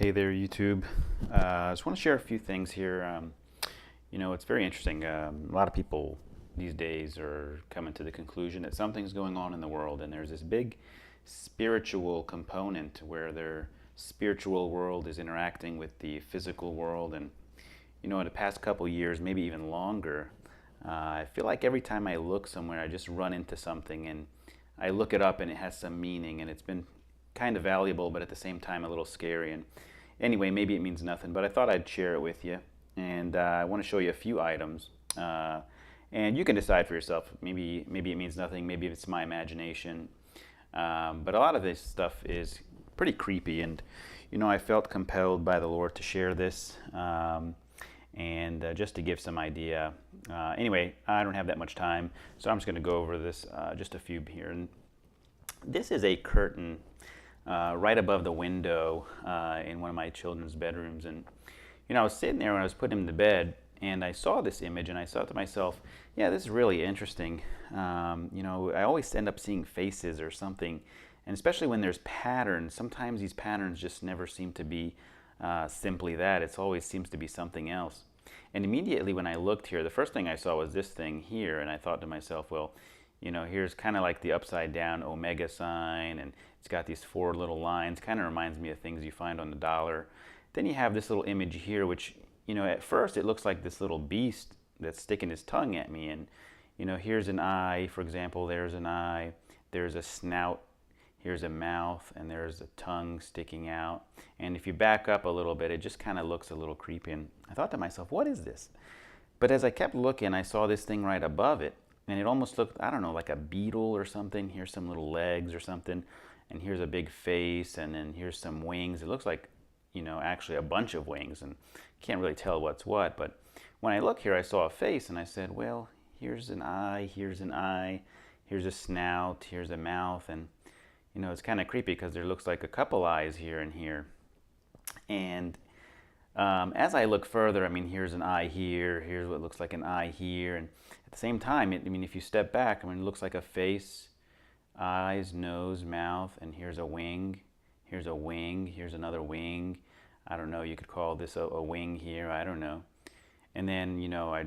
Hey there, YouTube. I just want to share a few things here. It's very interesting. A lot of people these days are coming to the conclusion that something's going on in the world, and there's this big spiritual component where their spiritual world is interacting with the physical world. And, in the past couple years, maybe even longer, I feel like every time I look somewhere, I just run into something and I look it up and it has some meaning, and it's been kind of valuable, but at the same time a little scary. And anyway, maybe it means nothing, but I thought I'd share it with you. And I want to show you a few items, and you can decide for yourself. Maybe it means nothing. Maybe it's my imagination. But a lot of this stuff is pretty creepy, and I felt compelled by the Lord to share this, and just to give some idea. Anyway, I don't have that much time, so I'm just going to go over this, just a few here. And this is a curtain right above the window in one of my children's bedrooms. And, I was sitting there when I was putting him to bed, and I saw this image, and I thought to myself, yeah, this is really interesting. I always end up seeing faces or something, and especially when there's patterns, sometimes these patterns just never seem to be simply that. It always seems to be something else. And immediately when I looked here, the first thing I saw was this thing here, and I thought to myself, well, here's kind of like the upside down omega sign, and it's got these four little lines. Kind of reminds me of things you find on the dollar. Then you have this little image here, which, at first it looks like this little beast that's sticking his tongue at me. And, here's an eye, for example, there's an eye, there's a snout, here's a mouth, and there's a tongue sticking out. And if you back up a little bit, it just kind of looks a little creepy. And I thought to myself, what is this? But as I kept looking, I saw this thing right above it. And it almost looked, I don't know, like a beetle or something. Here's some little legs or something. And here's a big face. And then here's some wings. It looks like, actually a bunch of wings. And can't really tell what's what. But when I look here, I saw a face. And I said, well, here's an eye. Here's an eye. Here's a snout. Here's a mouth. And, it's kind of creepy because there looks like a couple eyes here and here. And as I look further, here's an eye here, here's what looks like an eye here, and at the same time, if you step back, it looks like a face, eyes, nose, mouth, and here's a wing, here's a wing, here's another wing. I don't know, you could call this a wing here, I don't know. And then, I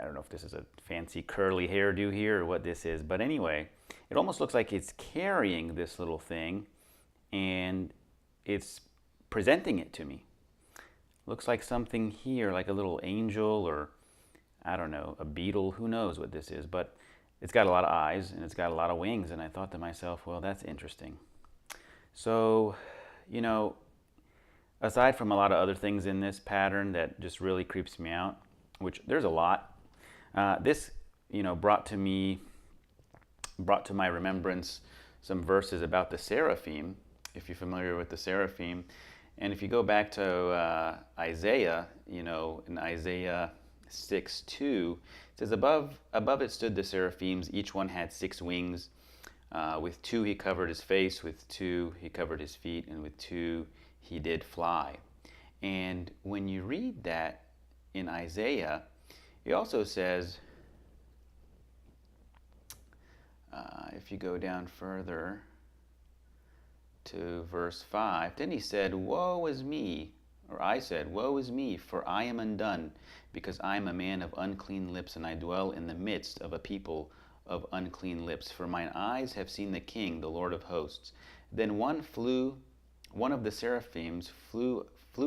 don't know if this is a fancy curly hairdo here or what this is, but anyway, it almost looks like it's carrying this little thing, and it's presenting it to me. Looks like something here, like a little angel, or I don't know, a beetle, who knows what this is, but it's got a lot of eyes and it's got a lot of wings. And I thought to myself, well, that's interesting. So, aside from a lot of other things in this pattern that just really creeps me out, which there's a lot, this, brought to my remembrance some verses about the seraphim, if you're familiar with the seraphim. And if you go back to Isaiah, in Isaiah 6:2, it says, above it stood the seraphims, each one had 6 wings. With 2 he covered his face, with 2 he covered his feet, and with 2 he did fly. And when you read that in Isaiah, it also says, if you go down further to verse 5, then he said, woe is me, or I said, woe is me, for I am undone, because I am a man of unclean lips, and I dwell in the midst of a people of unclean lips. For mine eyes have seen the King, the Lord of hosts. Then one of the seraphims flew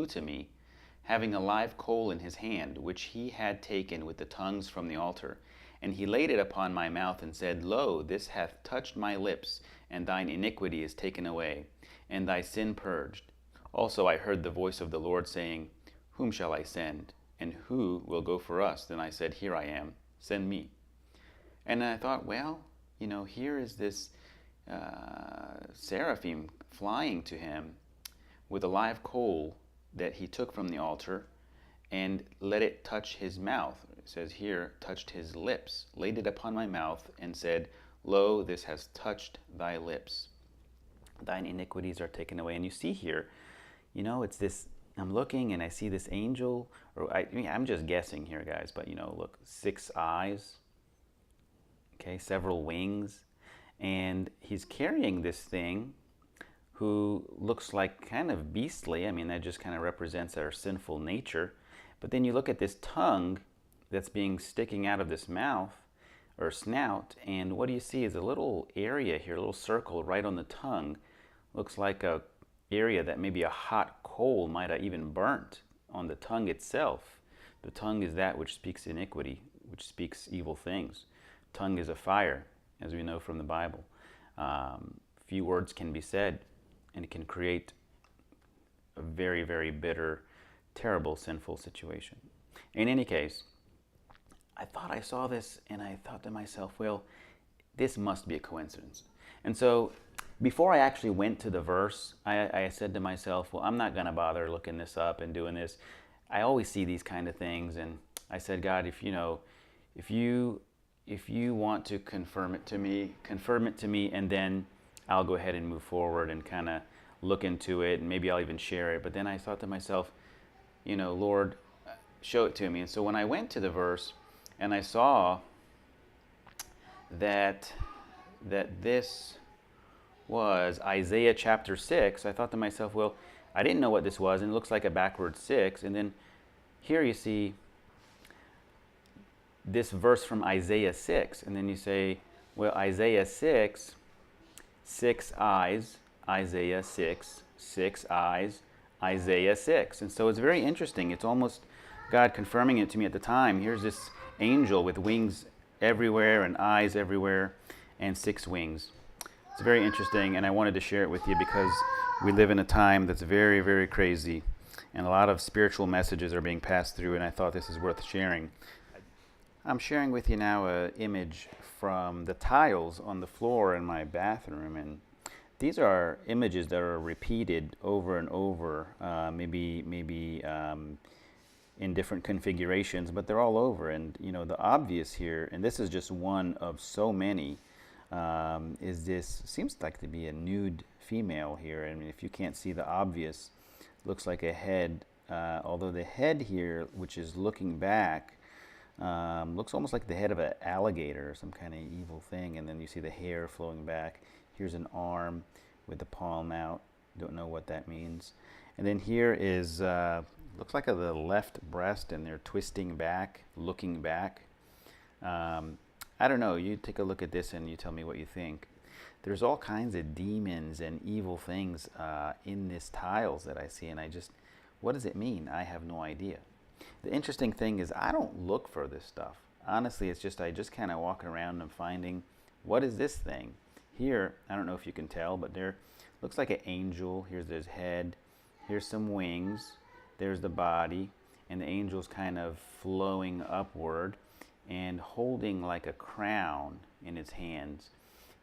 to me, having a live coal in his hand, which he had taken with the tongues from the altar. And he laid it upon my mouth and said, lo, this hath touched my lips, and thine iniquity is taken away, and thy sin purged. Also I heard the voice of the Lord saying, whom shall I send? And who will go for us? Then I said, here I am, send me. And I thought, well, here is this seraphim flying to him with a live coal that he took from the altar and let it touch his mouth. It says here, touched his lips, laid it upon my mouth, and said, lo, this has touched thy lips. Thine iniquities are taken away. And you see here, it's this, I'm looking and I see this angel, or I'm just guessing here, guys, but look, 6 eyes, okay, several wings, and he's carrying this thing who looks like kind of beastly. I mean, that just kind of represents our sinful nature. But then you look at this tongue that's being sticking out of this mouth or snout, and what do you see is a little area here, a little circle right on the tongue. Looks like a area that maybe a hot coal might have even burnt on the tongue itself. The tongue is that which speaks iniquity, which speaks evil things. Tongue is a fire, as we know from the Bible. Few words can be said, and it can create a very, very bitter, terrible, sinful situation. In any case, I thought I saw this, and I thought to myself, well, this must be a coincidence. And so before I actually went to the verse, I said to myself, well, I'm not going to bother looking this up and doing this. I always see these kind of things, and I said, God, if you want to confirm it to me, and then I'll go ahead and move forward and kind of look into it, and maybe I'll even share it. But then I thought to myself, Lord, show it to me. And so when I went to the verse and I saw that this was Isaiah chapter 6, I thought to myself, well, I didn't know what this was, and it looks like a backward 6. And then here you see this verse from Isaiah 6, and then you say, well, Isaiah 6, 6 eyes, Isaiah 6, 6 eyes, Isaiah 6. And so it's very interesting. It's almost God confirming it to me at the time. Here's this angel with wings everywhere and eyes everywhere and 6 wings. It's very interesting, and I wanted to share it with you because we live in a time that's very, very crazy, and a lot of spiritual messages are being passed through, and I thought this is worth sharing. I'm sharing with you now an image from the tiles on the floor in my bathroom, and these are images that are repeated over and over, maybe in different configurations, but they're all over. And the obvious here, and this is just one of so many, is this seems like to be a nude female here. I mean, if you can't see the obvious, looks like a head, although the head here, which is looking back, looks almost like the head of an alligator or some kind of evil thing. And then you see the hair flowing back. Here's an arm with the palm out. Don't know what that means. And then here is looks like the left breast, and they're twisting back, looking back. I don't know. You take a look at this and you tell me what you think. There's all kinds of demons and evil things in this tiles that I see, and what does it mean? I have no idea. The interesting thing is I don't look for this stuff. Honestly, I just kind of walking around and finding, what is this thing? Here, I don't know if you can tell, but there looks like an angel. Here's his head. Here's some wings. There's the body, and the angel's kind of flowing upward and holding like a crown in his hands.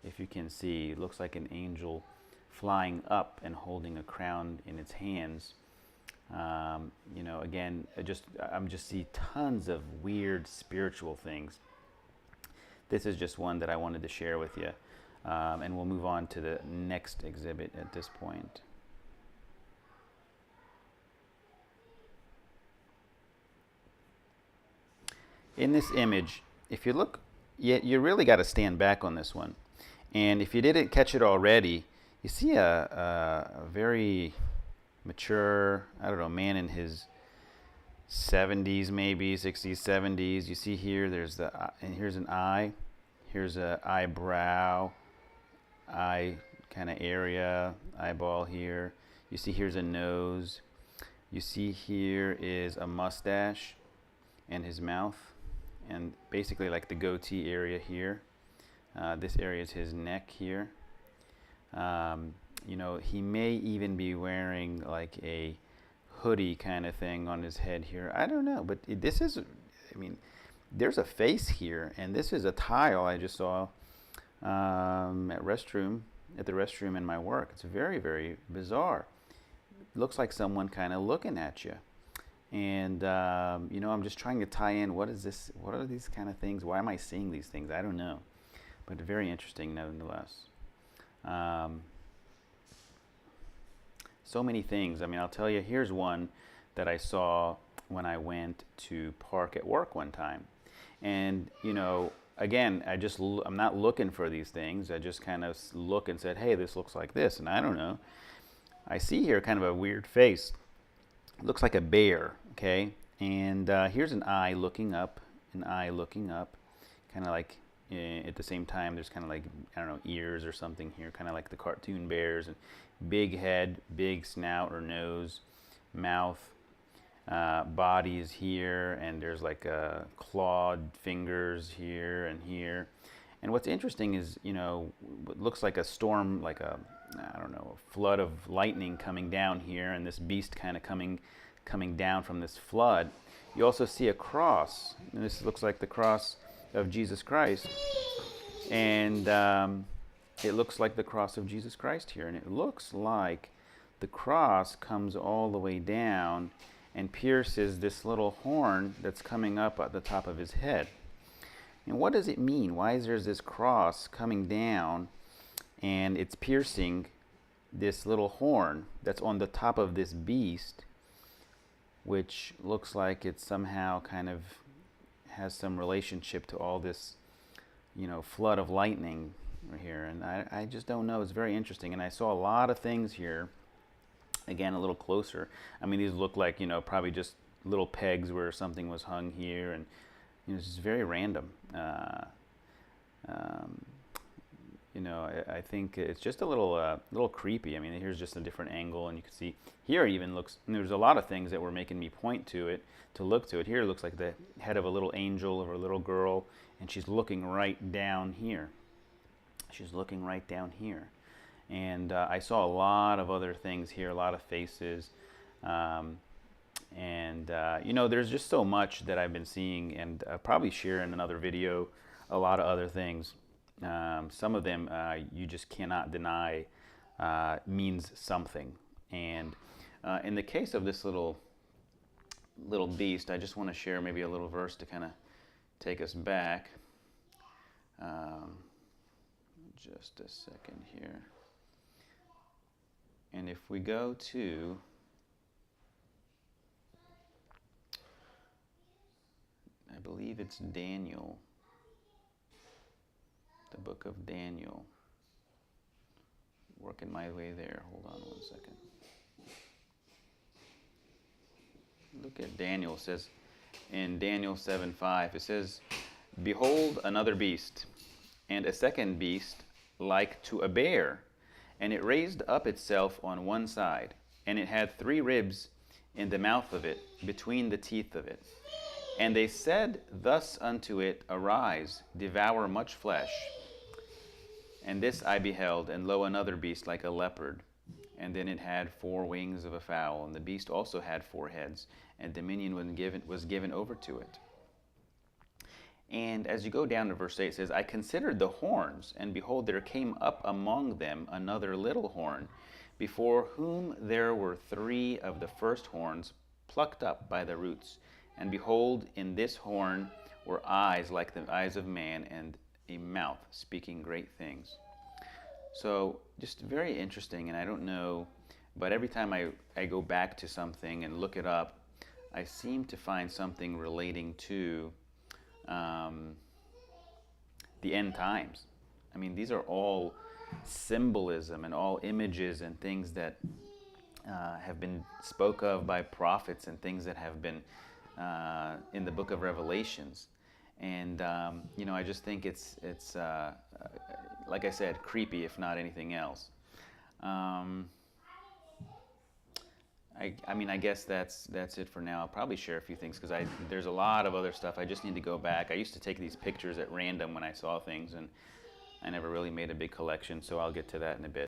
If you can see, it looks like an angel flying up and holding a crown in its hands. Again, I'm just see tons of weird spiritual things. This is just one that I wanted to share with you, and we'll move on to the next exhibit at this point. In this image, if you look, you really got to stand back on this one. And if you didn't catch it already, you see a very mature, I don't know, man in his 70s, maybe 60s, 70s. You see here, and here's an eye, here's an eyebrow, eye kind of area, eyeball here. You see here's a nose. You see here is a mustache and his mouth, and basically like the goatee area here. This area is his neck here. He may even be wearing like a hoodie kind of thing on his head here. I don't know, but there's a face here, and this is a tile I just saw at the restroom in my work. It's very, very bizarre. It looks like someone kind of looking at you. And, I'm just trying to tie in, what is this? What are these kind of things? Why am I seeing these things? I don't know. But very interesting nonetheless. So many things. I'll tell you, here's one that I saw when I went to park at work one time. And, again, I'm not looking for these things. I just kind of look and said, hey, this looks like this, and I don't know. I see here kind of a weird face. It looks like a bear, okay? And here's an eye looking up, kind of like at the same time there's kind of like, I don't know, ears or something here, kind of like the cartoon bears, and big head, big snout or nose, mouth, body is here, and there's like clawed fingers here and here. And what's interesting is, what looks like a storm, like I don't know, a flood of lightning coming down here, and this beast kind of coming down from this flood. You also see a cross, and this looks like the cross of Jesus Christ, and it looks like the cross of Jesus Christ here, and it looks like the cross comes all the way down and pierces this little horn that's coming up at the top of his head. And what does it mean? Why is there this cross coming down and it's piercing this little horn that's on the top of this beast, which looks like it somehow kind of has some relationship to all this, flood of lightning right here? And I just don't know. It's very interesting. And I saw a lot of things here, again, a little closer. I mean, these look like, probably just little pegs where something was hung here, and it's just very random. I think it's just a little creepy. I mean, here's just a different angle, and you can see here it even looks, and there's a lot of things that were making me point to it, to look to it. Here it looks like the head of a little angel or a little girl, and she's looking right down here. She's looking right down here. And I saw a lot of other things here, a lot of faces. There's just so much that I've been seeing, and I'll probably share in another video a lot of other things. Some of them you just cannot deny means something. And in the case of this little beast, I just want to share maybe a little verse to kind of take us back. Just a second here. And if we go to I believe it's Daniel, the book of Daniel. Working my way there. Hold on one second. Look at Daniel. It says in Daniel 7:5, it says, "Behold another beast, and a second beast like to a bear, and it raised up itself on one side, and it had 3 ribs in the mouth of it, between the teeth of it. And they said thus unto it, Arise, devour much flesh. And this I beheld, and lo, another beast like a leopard. And then it had 4 wings of a fowl, and the beast also had 4 heads, and dominion was given over to it." And as you go down to verse 8, it says, "I considered the horns, and behold, there came up among them another little horn, before whom there were 3 of the first horns plucked up by the roots. And behold, in this horn were eyes like the eyes of man, and a mouth speaking great things." So just very interesting, and I don't know, but every time I go back to something and look it up, I seem to find something relating to the end times. I mean, these are all symbolism and all images and things that have been spoke of by prophets, and things that have been in the book of Revelations. And I just think it's like I said, creepy if not anything else. I guess that's it for now. I'll probably share a few things because there's a lot of other stuff. I just need to go back. I used to take these pictures at random when I saw things, and I never really made a big collection, so I'll get to that in a bit.